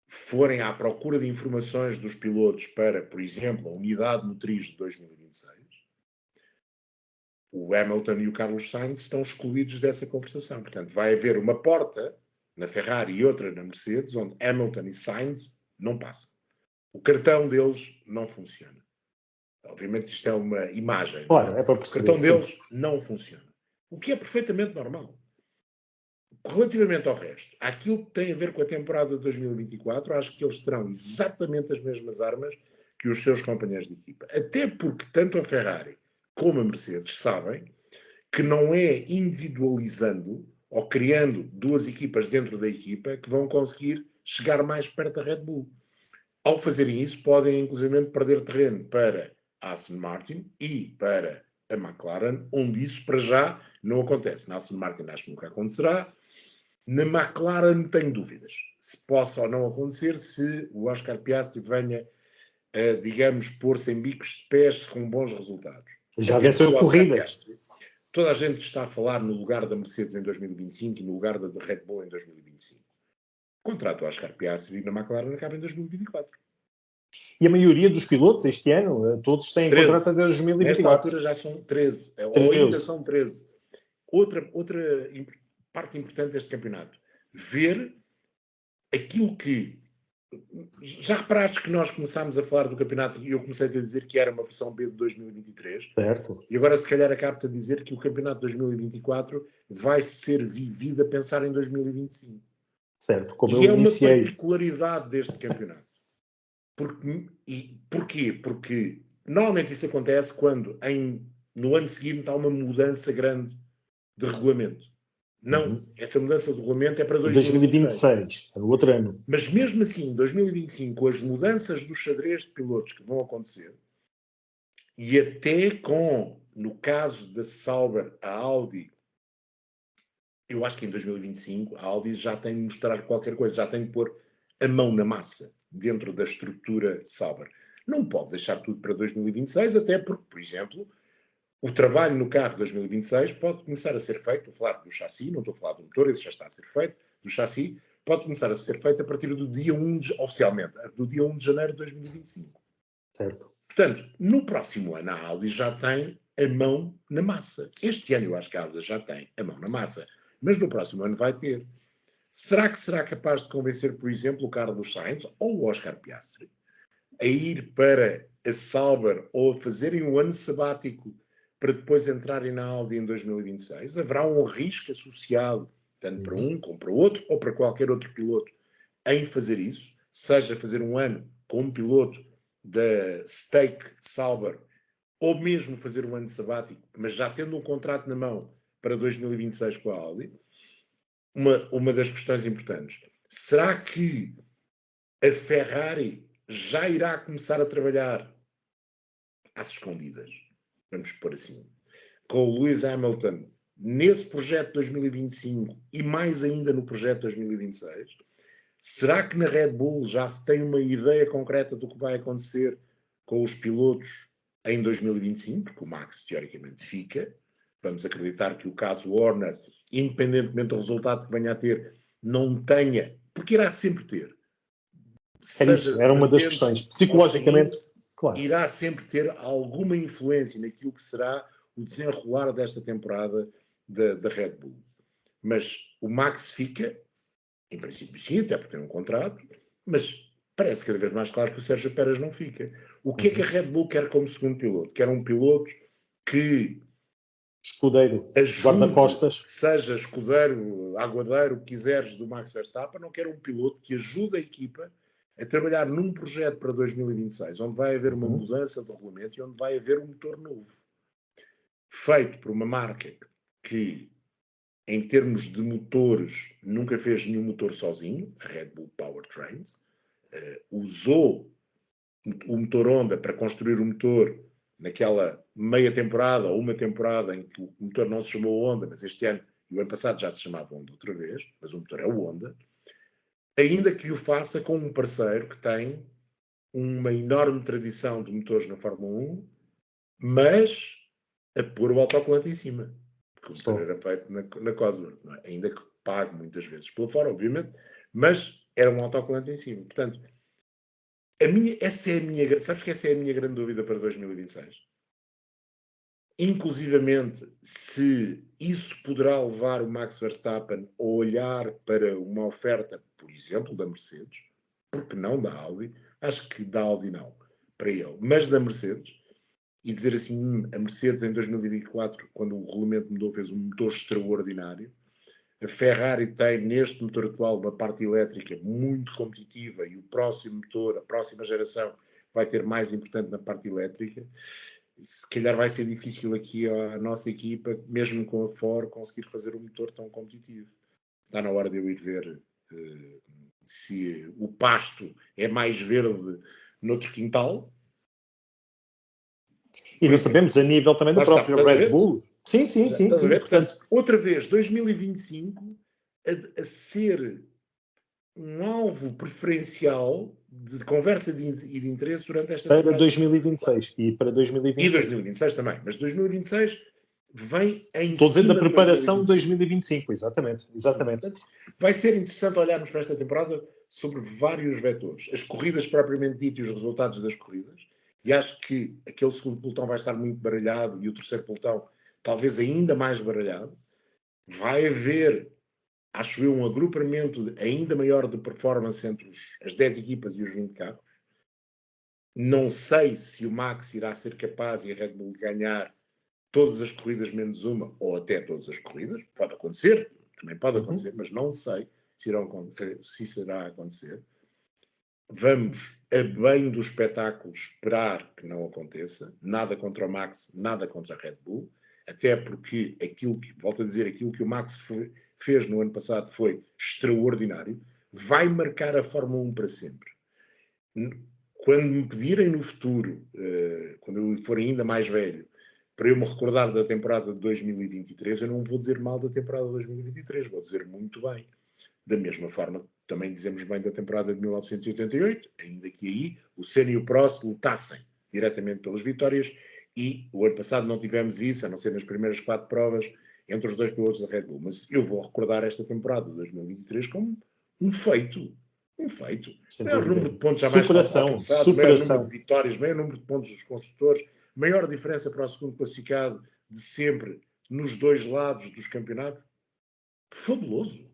forem à procura de informações dos pilotos para, por exemplo, a unidade motriz de 2026, o Hamilton e o Carlos Sainz estão excluídos dessa conversação. Portanto, vai haver uma porta na Ferrari e outra na Mercedes, onde Hamilton e Sainz não passam. O cartão deles não funciona. Obviamente isto é uma imagem. Claro, é para perceber. O cartão deles não funciona. O que é perfeitamente normal. Relativamente ao resto, aquilo que tem a ver com a temporada de 2024, acho que eles terão exatamente as mesmas armas que os seus companheiros de equipa. Até porque tanto a Ferrari como a Mercedes sabem que não é individualizando ou criando duas equipas dentro da equipa que vão conseguir chegar mais perto da Red Bull. Ao fazerem isso, podem inclusive perder terreno para a Aston Martin e para a McLaren, onde isso para já não acontece. Na Aston Martin acho que nunca acontecerá. Na McLaren tenho dúvidas se possa ou não acontecer, se o Oscar Piastri venha a, digamos, pôr-se em bicos de pés com bons resultados. Já venceu corridas. Toda a gente está a falar no lugar da Mercedes em 2025 e no lugar da Red Bull em 2025. O contrato do Oscar Piastri na McLaren acaba em 2024. E a maioria dos pilotos este ano, todos têm contrato até 2024. Nesta altura já são 13, ou ainda são 13. Outra parte importante deste campeonato, ver aquilo que... Já reparaste que nós começámos a falar do campeonato e eu comecei a dizer que era uma versão B de 2023? Certo. E agora se calhar acabo-te a dizer que o campeonato de 2024 vai ser vivido a pensar em 2025. Certo, como e eu iniciei. É uma particularidade deste campeonato. Porquê? Porque normalmente isso acontece quando no ano seguinte há uma mudança grande de regulamento. Não, essa mudança de regulamento é para 2026. 2026, é o outro ano. Mas mesmo assim, em 2025, as mudanças dos xadrez de pilotos que vão acontecer, e até com, no caso da Sauber, a Audi, eu acho que em 2025 a Audi já tem de mostrar qualquer coisa, já tem de pôr a mão na massa dentro da estrutura Sauber. Não pode deixar tudo para 2026, até porque, por exemplo, o trabalho no carro de 2026 pode começar a ser feito, estou a falar do chassi, não estou a falar do motor, esse já está a ser feito, do chassi, pode começar a ser feito a partir do dia 1 de, oficialmente, do dia 1 de janeiro de 2025. Certo. Portanto, no próximo ano a Audi já tem a mão na massa. Este ano eu acho que a Audi já tem a mão na massa, mas no próximo ano vai ter. Será que será capaz de convencer, por exemplo, o Carlos Sainz ou o Oscar Piastri a ir para a Sauber ou a fazerem um ano sabático para depois entrarem na Audi em 2026? Haverá um risco associado, tanto para um como para o outro, ou para qualquer outro piloto, em fazer isso, seja fazer um ano com um piloto da Stake Sauber, ou mesmo fazer um ano sabático, mas já tendo um contrato na mão para 2026 com a Audi. Uma das questões importantes. Será que a Ferrari já irá começar a trabalhar às escondidas? Vamos pôr assim. Com o Lewis Hamilton nesse projeto de 2025 e mais ainda no projeto de 2026? Será que na Red Bull já se tem uma ideia concreta do que vai acontecer com os pilotos em 2025? Porque o Max teoricamente fica. Vamos acreditar que o caso Horner, independentemente do resultado que venha a ter, não tenha, porque irá sempre ter. Era isso, era uma das questões. Psicologicamente, claro. Irá sempre ter alguma influência naquilo que será o desenrolar desta temporada da Red Bull. Mas o Max fica, em princípio sim, até porque tem um contrato, mas parece cada vez mais claro que o Sérgio Pérez não fica. O que é que a Red Bull quer como segundo piloto? Quer um piloto que escudeiro, guarda-costas, seja escudeiro, aguadeiro, o que quiseres do Max Verstappen, não quer um piloto que ajude a equipa a trabalhar num projeto para 2026, onde vai haver uma mudança de regulamento e onde vai haver um motor novo, feito por uma marca que, em termos de motores, nunca fez nenhum motor sozinho, a Red Bull Powertrains, usou o motor Honda para construir o motor naquela meia temporada ou uma temporada em que o motor não se chamou Honda, mas este ano e o ano passado já se chamava Honda outra vez, mas o motor é o Honda, ainda que o faça com um parceiro que tem uma enorme tradição de motores na Fórmula 1, mas a pôr o autocolante em cima. Porque o motor era feito na Cosworth, não é? Ainda que pague muitas vezes pela fora, obviamente, mas era um autocolante em cima. Portanto, sabes que essa é a minha grande dúvida para 2026? Inclusivamente, se isso poderá levar o Max Verstappen a olhar para uma oferta, por exemplo, da Mercedes, porque não da Audi, acho que da Audi não, para ele, mas da Mercedes, e dizer assim, a Mercedes em 2024, quando o regulamento mudou, fez um motor extraordinário. A Ferrari tem neste motor atual uma parte elétrica muito competitiva e o próximo motor, a próxima geração, vai ter mais importante na parte elétrica. Se calhar vai ser difícil aqui à nossa equipa, mesmo com a Ford, conseguir fazer um motor tão competitivo. Está na hora de eu ir ver se o pasto é mais verde noutro quintal. E não sabemos a nível também do próprio Red Bull. Sim. Portanto, outra vez, 2025 a ser um alvo preferencial de conversa e de interesse durante esta temporada. Para 2026 e para 2026. E 2026 também, mas 2026 vem em Estou dizendo cima da preparação de 2025, exatamente. Portanto, vai ser interessante olharmos para esta temporada sobre vários vetores. As corridas propriamente ditas e os resultados das corridas. E acho que aquele segundo pelotão vai estar muito baralhado e o terceiro pelotão talvez ainda mais baralhado. Vai haver, acho eu, um agrupamento ainda maior de performance entre as 10 equipas e os 20 carros. Não sei se o Max irá ser capaz e a Red Bull ganhar todas as corridas menos uma, ou até todas as corridas. Pode acontecer, também pode acontecer, mas não sei se isso irá acontecer. Vamos, a bem do espetáculo, esperar que não aconteça. Nada contra o Max, nada contra a Red Bull. Até porque volto a dizer, aquilo que o Max fez no ano passado foi extraordinário, vai marcar a Fórmula 1 para sempre. Quando me pedirem no futuro, quando eu for ainda mais velho, para eu me recordar da temporada de 2023, eu não vou dizer mal da temporada de 2023, vou dizer muito bem. Da mesma forma, também dizemos bem da temporada de 1988, ainda que aí o Senna e o Prost lutassem diretamente pelas vitórias, e o ano passado não tivemos isso, a não ser nas primeiras 4 provas, entre os 2 pilotos da Red Bull. Mas eu vou recordar esta temporada de 2023 como um feito. Um feito. Maior número de pontos jamais alcançados, maior número de vitórias, maior número de pontos dos construtores, maior diferença para o segundo classificado de sempre nos 2 lados dos campeonatos. Fabuloso.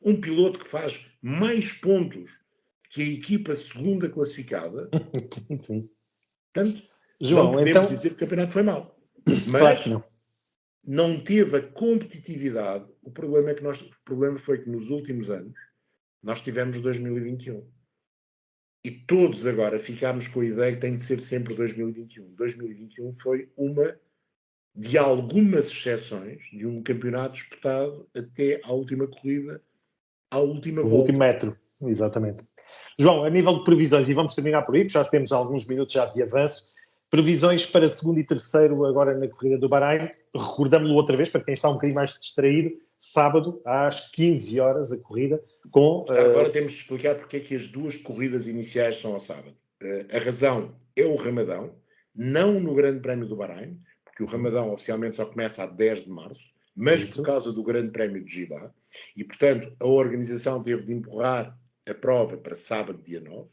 Um piloto que faz mais pontos que a equipa segunda classificada. Sim. Portanto, João, não podemos dizer que o campeonato foi mau. Mas claro não teve a competitividade. O problema foi que nos últimos anos nós tivemos 2021. E todos agora ficámos com a ideia que tem de ser sempre 2021. 2021 foi uma de algumas exceções de um campeonato disputado até à última corrida, à última volta. O último metro, exatamente. João, a nível de previsões, e vamos terminar por aí, porque já temos alguns minutos já de avanço, previsões para segundo e terceiro agora na corrida do Bahrein, recordamos-lo outra vez, para quem está um bocadinho mais distraído, sábado às 15 horas a corrida, com... Agora temos de explicar porque é que as 2 corridas iniciais são ao sábado. A razão é o Ramadão, não no Grande Prémio do Bahrein, porque o Ramadão oficialmente só começa a 10 de março, mas por causa do Grande Prémio de Jeddah, e portanto a organização teve de empurrar a prova para sábado, dia 9,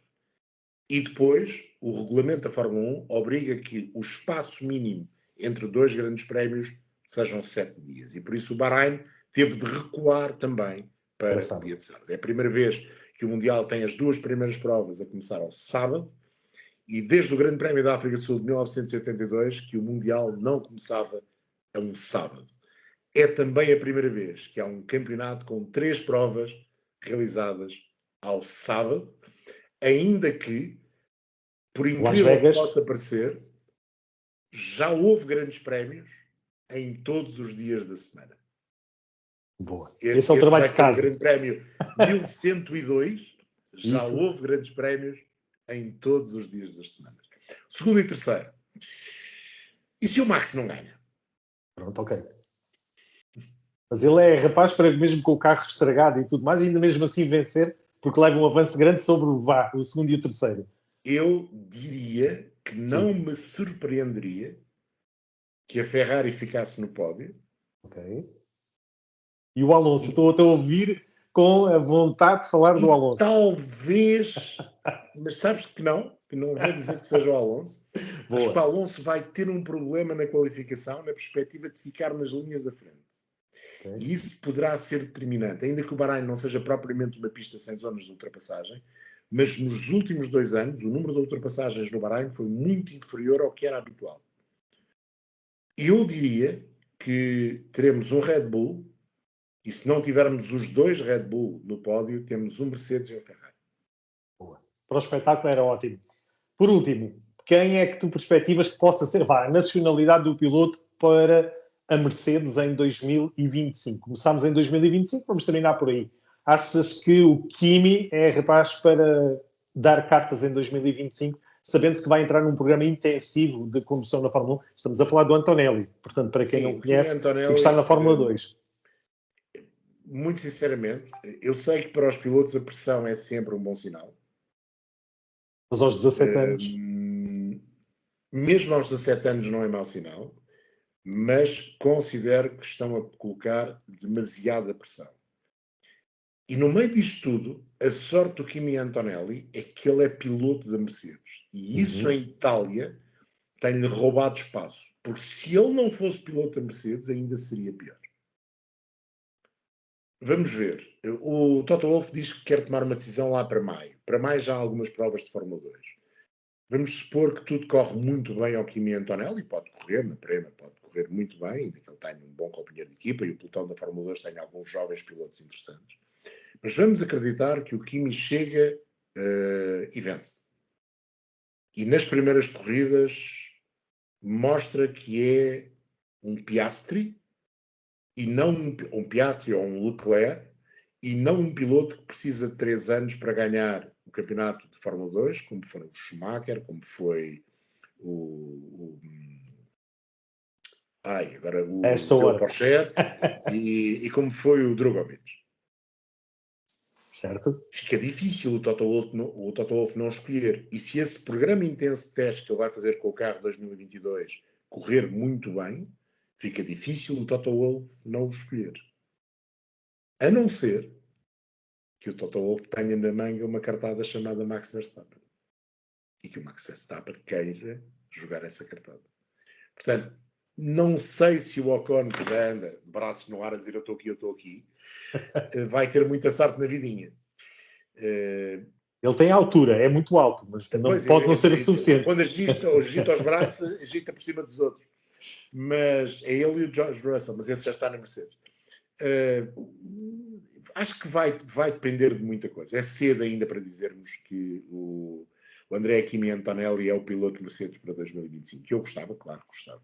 e depois o regulamento da Fórmula 1 obriga que o espaço mínimo entre 2 grandes prémios sejam 7 dias, e por isso o Bahrein teve de recuar também para o dia de sábado. É a primeira vez que o Mundial tem as 2 primeiras provas a começar ao sábado, e desde o Grande Prémio da África do Sul de 1982 que o Mundial não começava a um sábado. É também a primeira vez que há um campeonato com 3 provas realizadas ao sábado, ainda que, por incrível que possa parecer, já houve grandes prémios em todos os dias da semana. Boa. Esse é o trabalho de casa. O Grande Prémio 1102, já houve grandes prémios em todos os dias das semanas. Segundo e terceiro. E se o Max não ganha? Pronto, ok. Mas ele é rapaz para, mesmo com o carro estragado e tudo mais, ainda mesmo assim vencer, porque leva um avanço grande sobre o segundo e o terceiro. Eu diria que não me surpreenderia que a Ferrari ficasse no pódio. Ok. E o Alonso, estou a ouvir com a vontade de falar do Alonso. Talvez, mas sabes que não vou dizer que seja o Alonso. Boa. Acho que o Alonso vai ter um problema na qualificação, na perspectiva de ficar nas linhas à frente. Okay. E isso poderá ser determinante, ainda que o Bahrein não seja propriamente uma pista sem zonas de ultrapassagem, mas nos últimos 2 anos o número de ultrapassagens no Bahrein foi muito inferior ao que era habitual. E eu diria que teremos um Red Bull, e se não tivermos os 2 Red Bull no pódio, temos um Mercedes e um Ferrari. Boa. Para o espetáculo era ótimo. Por último, quem é que tu perspectivas que possa ser a nacionalidade do piloto para a Mercedes em 2025? Começámos em 2025, vamos terminar por aí. Achas que o Kimi é rapaz para dar cartas em 2025, sabendo-se que vai entrar num programa intensivo de condução na Fórmula 1? Estamos a falar do Antonelli, portanto, para quem não conhece, o que está na Fórmula 2. Muito sinceramente, eu sei que para os pilotos a pressão é sempre um bom sinal. Mas aos 17 anos? Mesmo aos 17 anos não é mau sinal, mas considero que estão a colocar demasiada pressão. E no meio disto tudo, a sorte do Kimi Antonelli é que ele é piloto da Mercedes. E isso em Itália tem-lhe roubado espaço. Porque se ele não fosse piloto da Mercedes, ainda seria pior. Vamos ver. O Toto Wolff diz que quer tomar uma decisão lá para maio. Para maio já há algumas provas de Fórmula 2. Vamos supor que tudo corre muito bem ao Kimi Antonelli. Pode correr, na Prema pode correr muito bem, ainda que ele tenha um bom companheiro de equipa e o pelotão da Fórmula 2 tem alguns jovens pilotos interessantes. Mas vamos acreditar que o Kimi chega e vence. E nas primeiras corridas mostra que é um Piastri e não um Piastri ou um Leclerc, e não um piloto que precisa de 3 anos para ganhar o campeonato de Fórmula 2, como foi o Schumacher, como foi agora Esta o Del hora. Porcher e como foi o Drogovic. Certo? Fica difícil o Toto Wolff não escolher. E se esse programa intenso de testes que ele vai fazer com o carro 2022 correr muito bem, fica difícil o Toto Wolff não o escolher. A não ser que o Toto Wolff tenha na manga uma cartada chamada Max Verstappen. E que o Max Verstappen queira jogar essa cartada. Portanto, não sei se o Ocon, que já anda braços no ar a dizer eu estou aqui, vai ter muita sorte na vidinha. Ele tem altura, é muito alto, mas não, pode não ser o suficiente. Quando agita os braços, agita por cima dos outros. Mas é ele e o George Russell, mas esse já está na Mercedes. Acho que vai depender de muita coisa. É cedo ainda para dizermos que o André Kimi Antonelli é o piloto Mercedes para 2025. Que eu gostava, claro que gostava.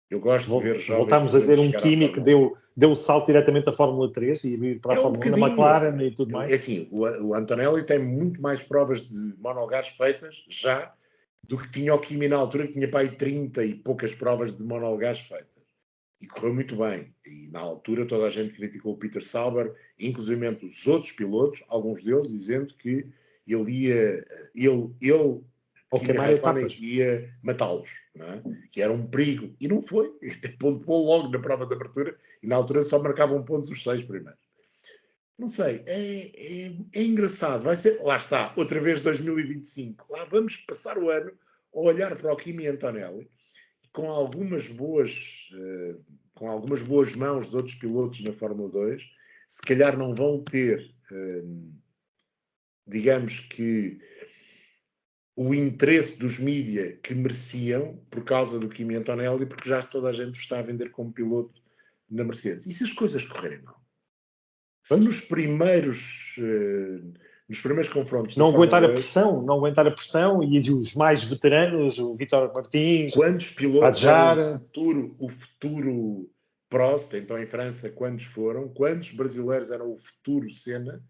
Eu gosto de ver jovens... Voltámos a ver um Kimi que deu o salto diretamente da Fórmula 3 e vir para a Fórmula 1 na McLaren e tudo mais. É assim, o Antonelli tem muito mais provas de monogás feitas já do que tinha o Kimi na altura, que tinha para aí 30 e poucas provas de monogás feitas. E correu muito bem. E na altura toda a gente criticou o Peter Sauber, inclusive os outros pilotos, alguns deles dizendo que ele Kimi Raikkonen ia matá-los, não é? Que era um perigo. E não foi. Pontuou logo na prova de abertura e na altura só marcavam pontos os 6 primeiros. Não sei. É engraçado. Vai ser, lá está, outra vez 2025. Lá vamos passar o ano a olhar para o Kimi Antonelli com algumas boas mãos de outros pilotos na Fórmula 2. Se calhar não vão ter, digamos que, o interesse dos mídia que mereciam por causa do Kimi Antonelli, porque já toda a gente o está a vender como piloto na Mercedes. E se as coisas correrem mal? Se nos primeiros confrontos não aguentar a pressão e os mais veteranos, o Vítor Martins, quantos pilotos eram o futuro Prost, então em França, quantos foram? Quantos brasileiros eram o futuro Senna?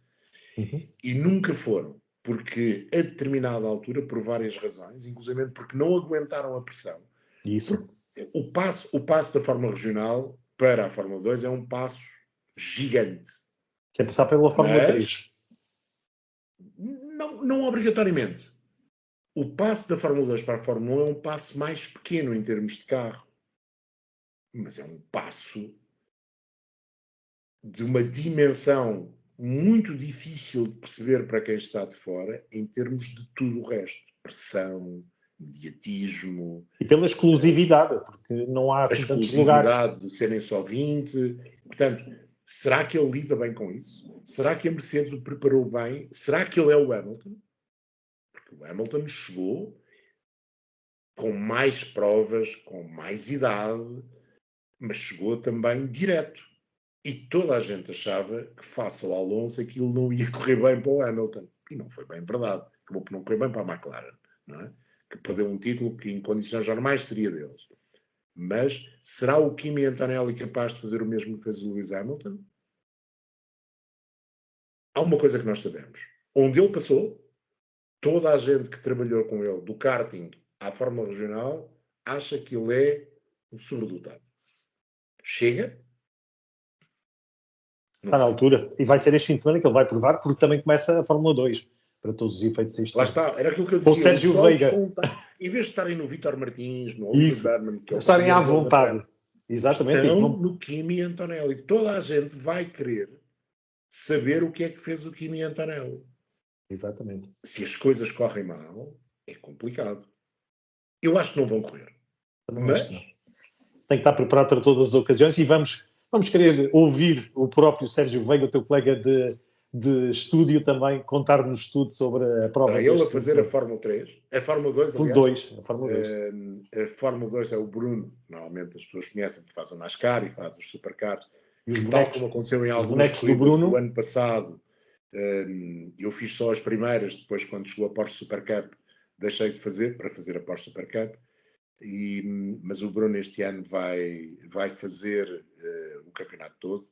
E nunca foram. Porque a determinada altura, por várias razões, inclusive porque não aguentaram a pressão. Isso. O passo da Fórmula Regional para a Fórmula 2 é um passo gigante. Sem passar pela Fórmula 3. Não obrigatoriamente. O passo da Fórmula 2 para a Fórmula 1 é um passo mais pequeno em termos de carro. Mas é um passo de uma dimensão muito difícil de perceber para quem está de fora em termos de tudo o resto. Pressão, mediatismo... E pela exclusividade, porque não há assim tantos lugares. A exclusividade de serem só 20. Portanto, será que ele lida bem com isso? Será que a Mercedes o preparou bem? Será que ele é o Hamilton? Porque o Hamilton chegou com mais provas, com mais idade, mas chegou também direto. E toda a gente achava que, face ao Alonso, aquilo não ia correr bem para o Hamilton. E não foi bem verdade. Acabou por não correr bem para a McLaren, não é? Que perdeu um título que, em condições normais, seria deles. Mas será o Kimi Antonelli capaz de fazer o mesmo que fez o Lewis Hamilton? Há uma coisa que nós sabemos. Onde ele passou, toda a gente que trabalhou com ele, do karting à Fórmula Regional, acha que ele é um sobredotado. Chega... Está na altura. E vai ser este fim de semana que ele vai provar, porque também começa a Fórmula 2, para todos os efeitos deste Lá está, era aquilo que eu dizia. O Sérgio Veiga. Em vez de estarem no Vítor Martins, no Oliver Berman, que é o estarem à vontade. Exatamente. Estão no Kimi Antonelli. Toda a gente vai querer saber o que é que fez o Kimi Antonelli. Exatamente. Se as coisas correm mal, é complicado. Eu acho que não vão correr. Mas tem que estar preparado para todas as ocasiões e vamos querer ouvir o próprio Sérgio Veiga, o teu colega de estúdio, também contar-nos tudo sobre a prova. Está ele a fazer a Fórmula 3, a Fórmula 2, aliás. A Fórmula 2 é o Bruno, normalmente as pessoas conhecem, que faz o NASCAR e faz os supercars. E tal como aconteceu em algumas corridas do ano passado, eu fiz só as primeiras, depois quando chegou a Porsche Super Cup deixei de fazer, para fazer a Porsche Super Cup, mas o Bruno este ano vai fazer o campeonato todo.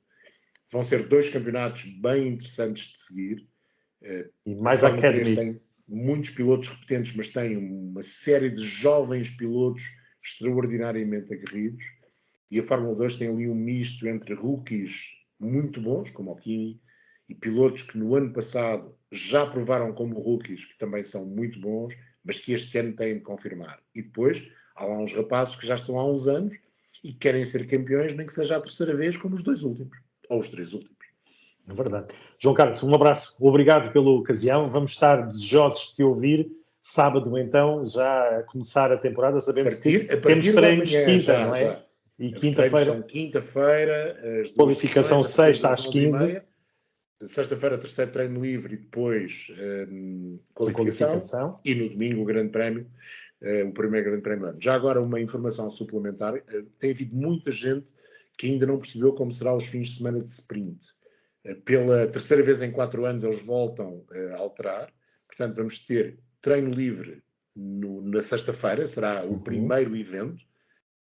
Vão ser 2 campeonatos bem interessantes de seguir. E mais a Fórmula 3 Academy. tem muitos pilotos repetentes, mas tem uma série de jovens pilotos extraordinariamente aguerridos. E a Fórmula 2 tem ali um misto entre rookies muito bons, como o Kimi, e pilotos que no ano passado já provaram como rookies, que também são muito bons, mas que este ano têm de confirmar. E depois há lá uns rapazes que já estão há uns anos e querem ser campeões, nem que seja a terceira vez, como os 2 últimos, ou os 3 últimos. É verdade. João Carlos, um abraço. Obrigado pela ocasião. Vamos estar desejosos de te ouvir. Sábado, então, já a começar a temporada. Sabemos que temos treinos quinta, não é? Já. E Os quinta-feira. são quinta-feira, as 2 qualificação sessões, sexta às 15. Sexta-feira, terceiro treino livre e depois qualificação. E no domingo, o Grande Prémio, o primeiro Grande Prémio do ano. Já agora, uma informação suplementar: tem havido muita gente que ainda não percebeu como serão os fins de semana de sprint. Pela terceira vez em 4 anos, eles voltam a alterar. Portanto, vamos ter treino livre na sexta-feira, será o primeiro evento.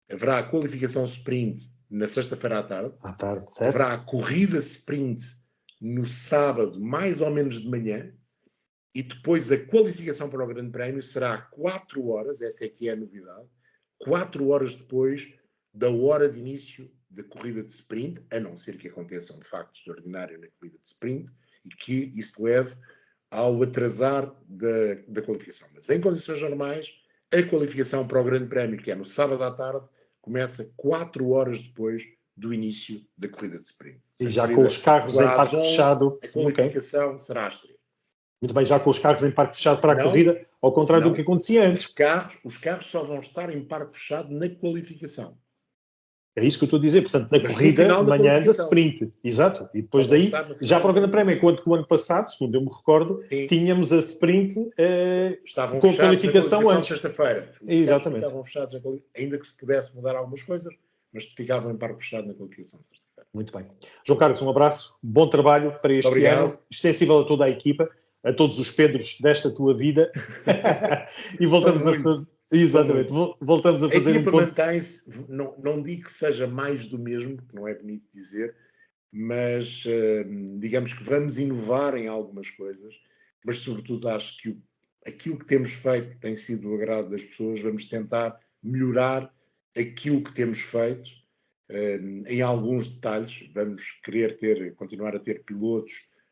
Haverá a qualificação sprint na sexta-feira à tarde. Certo. Haverá a corrida sprint no sábado, mais ou menos de manhã. E depois a qualificação para o Grande Prémio será 4 horas, essa é que é a novidade, 4 horas depois da hora de início da corrida de sprint, a não ser que aconteça um facto extraordinário na corrida de sprint e que isso leve ao atrasar da qualificação. Mas em condições normais, a qualificação para o Grande Prémio, que é no sábado à tarde, começa 4 horas depois do início da corrida de sprint. E já com os carros em parque fechado. A qualificação será às 3. Muito bem, já com os carros em parque fechado para a corrida, ao contrário do que acontecia antes. Os carros só vão estar em parque fechado na qualificação. É isso que eu estou a dizer, portanto, na corrida de manhã da sprint. Exato. E depois daí, já para o Grande Prémio, enquanto que o ano passado, segundo eu me recordo, tínhamos a sprint com a qualificação antes. Sexta-feira. Exatamente. Estavam fechados, ainda que se pudesse mudar algumas coisas, mas ficavam em parque fechado na qualificação sexta-feira. Muito bem. João Carlos, um abraço, bom trabalho para este ano, extensível a toda a equipa, a todos os Pedros desta tua vida. E voltamos a fazer... Exatamente, voltamos a fazer a equipa mantém-se, não digo que seja mais do mesmo, porque não é bonito dizer, mas digamos que vamos inovar em algumas coisas, mas sobretudo acho que aquilo que temos feito tem sido do agrado das pessoas, vamos tentar melhorar aquilo que temos feito em alguns detalhes, vamos querer continuar a ter pilotos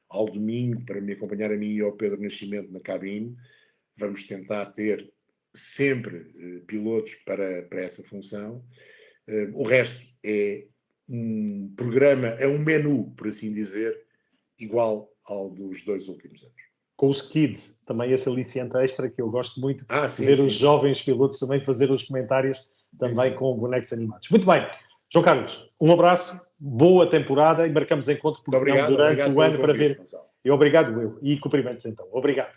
ao domingo para me acompanhar a mim e ao Pedro Nascimento na cabine, vamos tentar ter sempre pilotos para essa função. O resto é um programa, é um menu, por assim dizer, igual ao dos 2 últimos anos. Com os kids, também esse aliciante extra que eu gosto muito, de ver os jovens pilotos também fazer os comentários também com bonecos animados. Muito bem, João Carlos, um abraço, boa temporada e marcamos encontro durante o ano para ver. E obrigado eu, e cumprimentos então. Obrigado.